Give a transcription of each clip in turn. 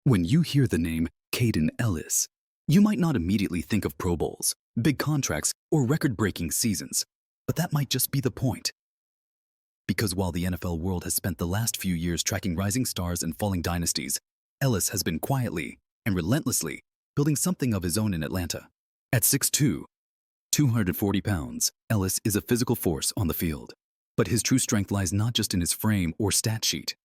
When you hear the name Kaden Elliss, you might not immediately think of Pro Bowls, big contracts, or record-breaking seasons, but that might just be the point. Because while the NFL world has spent the last few years tracking rising stars and falling dynasties, Elliss has been quietly and relentlessly building something of his own in Atlanta. At 6'2", 240 pounds, Elliss is a physical force on the field. But his true strength lies not just in his frame or stat sheet.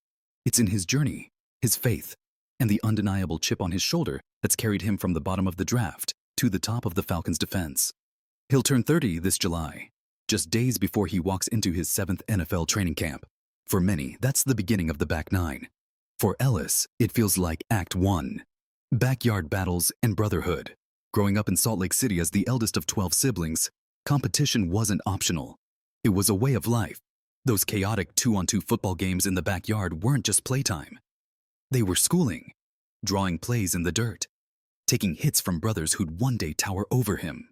It's in his journey, his faith, and the undeniable chip on his shoulder that's carried him from the bottom of the draft to the top of the Falcons' defense. He'll turn 30 this July, just days before he walks into his 7th NFL training camp. For many, that's the beginning of the back nine. For Elliss, it feels like Act 1. Backyard battles and brotherhood. Growing up in Salt Lake City as the eldest of 12 siblings, competition wasn't optional. It was a way of life. Those chaotic 2-on-2 football games in the backyard weren't just playtime. They were schooling, drawing plays in the dirt, taking hits from brothers who'd one day tower over him.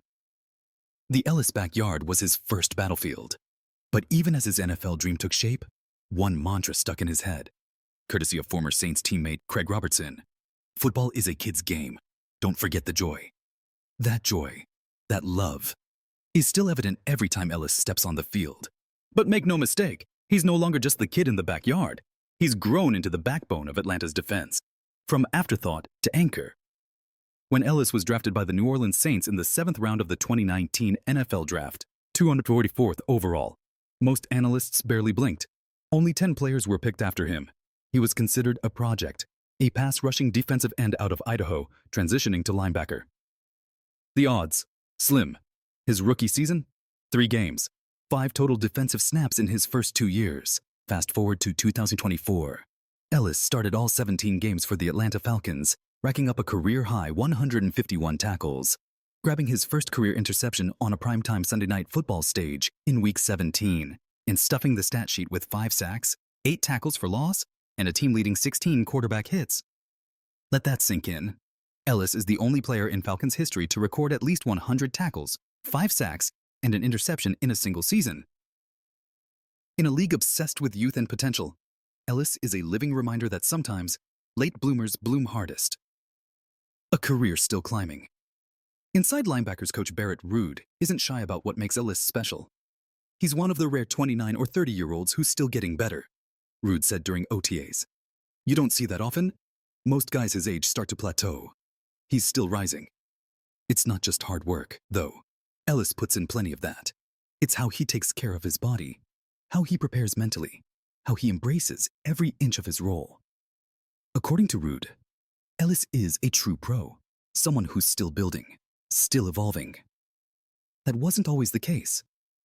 The Elliss backyard was his first battlefield. But even as his NFL dream took shape, one mantra stuck in his head, courtesy of former Saints teammate Craig Robertson. Football is a kid's game. Don't forget the joy. That joy, that love, is still evident every time Elliss steps on the field. But make no mistake, he's no longer just the kid in the backyard. He's grown into the backbone of Atlanta's defense, from afterthought to anchor. When Elliss was drafted by the New Orleans Saints in the 7th round of the 2019 NFL Draft, 244th overall, most analysts barely blinked. Only 10 players were picked after him. He was considered a project, a pass-rushing defensive end out of Idaho, transitioning to linebacker. The odds? Slim. His rookie season? 3 games. 5 total defensive snaps in his first 2 years. Fast forward to 2024. Elliss started all 17 games for the Atlanta Falcons, racking up a career-high 151 tackles, grabbing his first career interception on a primetime Sunday Night Football stage in Week 17, and stuffing the stat sheet with 5 sacks, 8 tackles for loss, and a team-leading 16 quarterback hits. Let that sink in. Elliss is the only player in Falcons history to record at least 100 tackles, 5 sacks, and an interception in a single season. In a league obsessed with youth and potential, Elliss is a living reminder that sometimes late bloomers bloom hardest. A career still climbing. Inside linebackers coach Barrett Ruud isn't shy about what makes Elliss special. He's one of the rare 29 or 30-year-olds who's still getting better, Ruud said during OTAs. You don't see that often. Most guys his age start to plateau. He's still rising. It's not just hard work, though. Elliss puts in plenty of that. It's how he takes care of his body, how he prepares mentally, how he embraces every inch of his role. According to Ruud, Elliss is a true pro, someone who's still building, still evolving. That wasn't always the case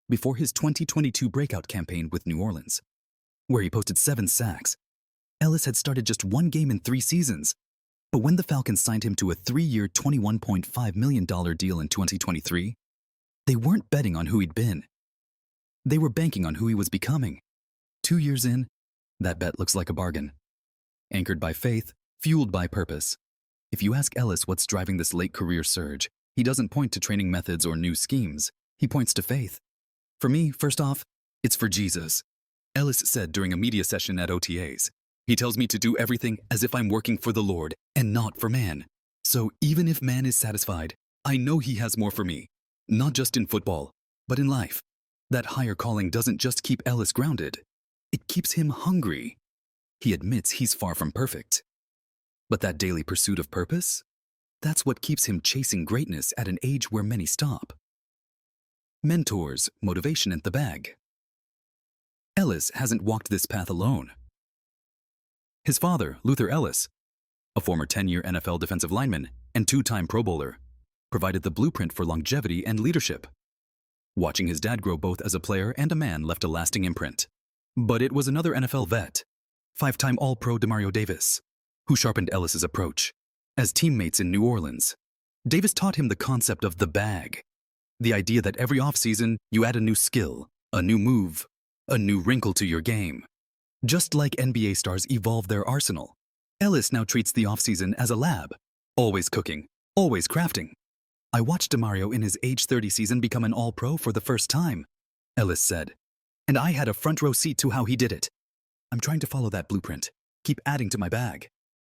before his 2022 breakout campaign with New Orleans, where he posted 7 sacks. Elliss had started just 1 game in 3 seasons, but when the Falcons signed him to a 3-year, $21.5 million deal in 2023, they weren't betting on who he'd been. They were banking on who he was becoming. 2 years in, that bet looks like a bargain. Anchored by faith, fueled by purpose. If you ask Elliss what's driving this late career surge, he doesn't point to training methods or new schemes. He points to faith. For me, first off, it's for Jesus. Elliss said during a media session at OTAs, "He tells me to do everything as if I'm working for the Lord and not for man. So even if man is satisfied, I know he has more for me. Not just in football, but in life." That higher calling doesn't just keep Elliss grounded. It keeps him hungry. He admits he's far from perfect. But that daily pursuit of purpose? That's what keeps him chasing greatness at an age where many stop. Mentors, motivation, and the bag. Elliss hasn't walked this path alone. His father, Luther Elliss, a former 10-year NFL defensive lineman and 2-time Pro Bowler, provided the blueprint for longevity and leadership. Watching his dad grow both as a player and a man left a lasting imprint. But it was another NFL vet, 5-time All-Pro Demario Davis, who sharpened Ellis's approach. As teammates in New Orleans, Davis taught him the concept of the bag, the idea that every offseason you add a new skill, a new move, a new wrinkle to your game. Just like NBA stars evolve their arsenal, Elliss now treats the offseason as a lab, always cooking, always crafting. I watched Demario in his age 30 season become an All-Pro for the first time, Elliss said, and I had a front row seat to how he did it. I'm trying to follow that blueprint, keep adding to my bag.